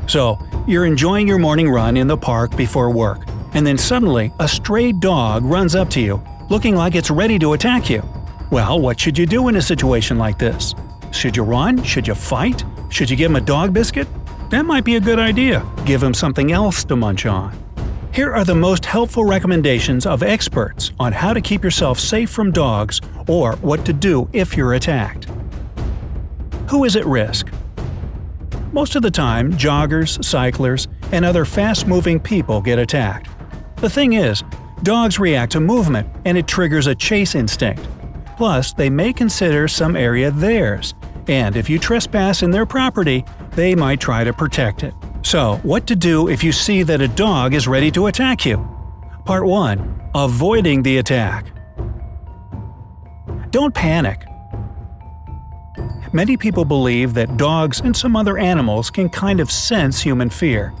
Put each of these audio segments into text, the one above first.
So, you're enjoying your morning run in the park before work, and then suddenly a stray dog runs up to you, looking like it's ready to attack you. Well, what should you do in a situation like this? Should you run? Should you fight? Should you give him a dog biscuit? That might be a good idea. Give him something else to munch on. Here are the most helpful recommendations of experts on how to keep yourself safe from dogs or what to do if you're attacked. Who is at risk? Most of the time, joggers, cyclers, and other fast-moving people get attacked. The thing is, dogs react to movement and it triggers a chase instinct. Plus, they may consider some area theirs, and if you trespass in their property, they might try to protect it. So, what to do if you see that a dog is ready to attack you? Part 1. Avoiding the attack. Don't panic. Many people believe that dogs and some other animals can kind of sense human fear.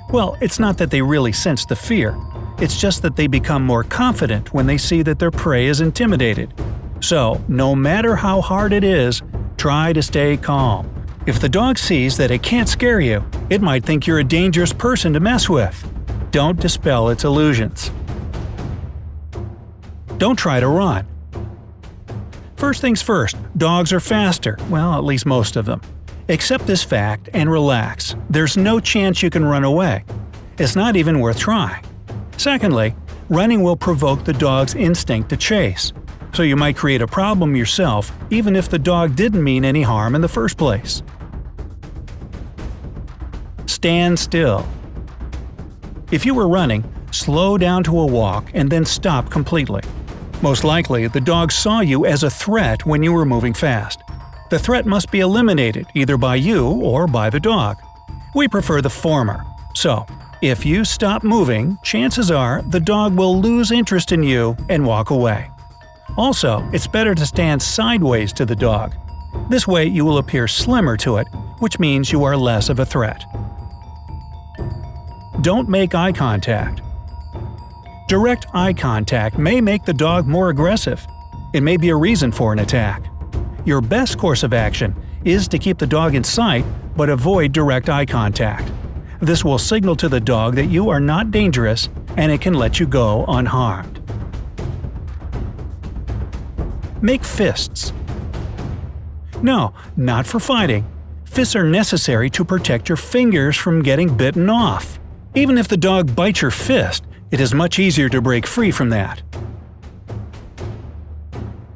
Well, it's not that they really sense the fear. It's just that they become more confident when they see that their prey is intimidated. So, no matter how hard it is, try to stay calm. If the dog sees that it can't scare you, it might think you're a dangerous person to mess with. Don't dispel its illusions. Don't try to run. First things first, dogs are faster, well, at least most of them. Accept this fact and relax. There's no chance you can run away. It's not even worth trying. Secondly, running will provoke the dog's instinct to chase. So you might create a problem yourself even if the dog didn't mean any harm in the first place. Stand still. If you were running, slow down to a walk and then stop completely. Most likely, the dog saw you as a threat when you were moving fast. The threat must be eliminated either by you or by the dog. We prefer the former. So, if you stop moving, chances are the dog will lose interest in you and walk away. Also, it's better to stand sideways to the dog. This way you will appear slimmer to it, which means you are less of a threat. Don't make eye contact. Direct eye contact may make the dog more aggressive. It may be a reason for an attack. Your best course of action is to keep the dog in sight but avoid direct eye contact. This will signal to the dog that you are not dangerous and it can let you go unharmed. Make fists. No, not for fighting. Fists are necessary to protect your fingers from getting bitten off. Even if the dog bites your fist, it is much easier to break free from that.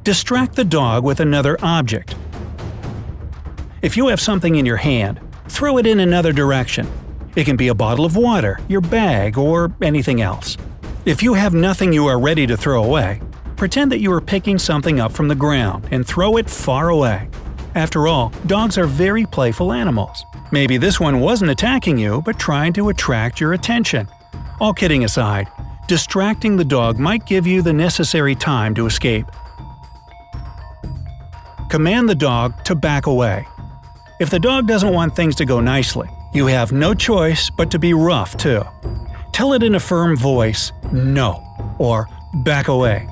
Distract the dog with another object. If you have something in your hand, throw it in another direction. It can be a bottle of water, your bag, or anything else. If you have nothing you are ready to throw away, pretend that you are picking something up from the ground and throw it far away. After all, dogs are very playful animals. Maybe this one wasn't attacking you but trying to attract your attention. All kidding aside, distracting the dog might give you the necessary time to escape. Command the dog to back away. If the dog doesn't want things to go nicely, you have no choice but to be rough too. Tell it in a firm voice, "No," or "back away."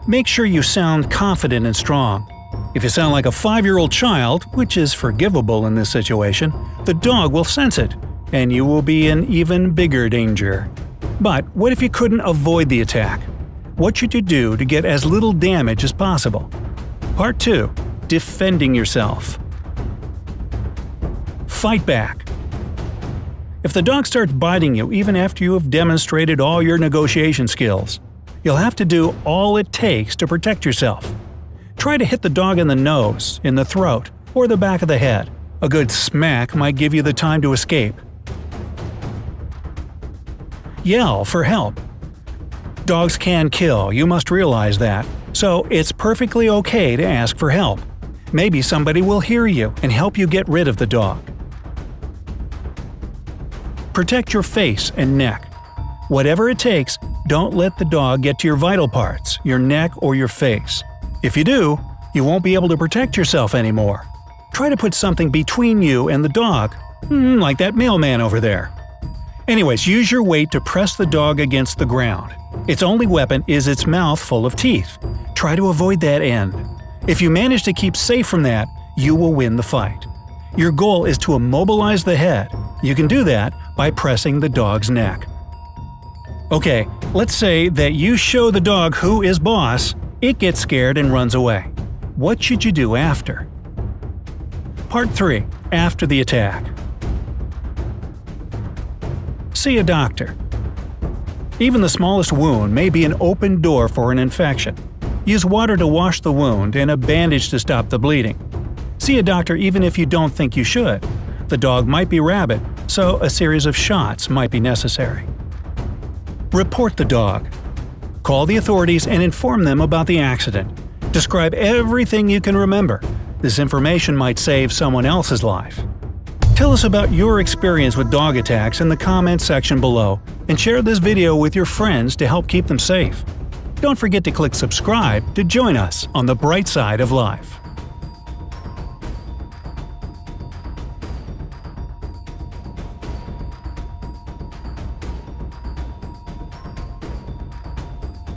Make sure you sound confident and strong. If you sound like a 5-year-old child, which is forgivable in this situation, the dog will sense it, and you will be in even bigger danger. But what if you couldn't avoid the attack? What should you do to get as little damage as possible? Part 2. Defending yourself. Fight back. If the dog starts biting you even after you have demonstrated all your negotiation skills, you'll have to do all it takes to protect yourself. Try to hit the dog in the nose, in the throat, or the back of the head. A good smack might give you the time to escape. Yell for help. Dogs can kill, you must realize that, so it's perfectly okay to ask for help. Maybe somebody will hear you and help you get rid of the dog. Protect your face and neck. Whatever it takes, don't let the dog get to your vital parts, your neck or your face. If you do, you won't be able to protect yourself anymore. Try to put something between you and the dog, like that mailman over there. Anyways, use your weight to press the dog against the ground. Its only weapon is its mouth full of teeth. Try to avoid that end. If you manage to keep safe from that, you will win the fight. Your goal is to immobilize the head. You can do that by pressing the dog's neck. Okay, let's say that you show the dog who is boss, it gets scared and runs away. What should you do after? Part 3. After the attack. See a doctor. Even the smallest wound may be an open door for an infection. Use water to wash the wound and a bandage to stop the bleeding. See a doctor even if you don't think you should. The dog might be rabid, so a series of shots might be necessary. Report the dog. Call the authorities and inform them about the accident. Describe everything you can remember. This information might save someone else's life. Tell us about your experience with dog attacks in the comments section below, and share this video with your friends to help keep them safe. Don't forget to click subscribe to join us on the bright side of life.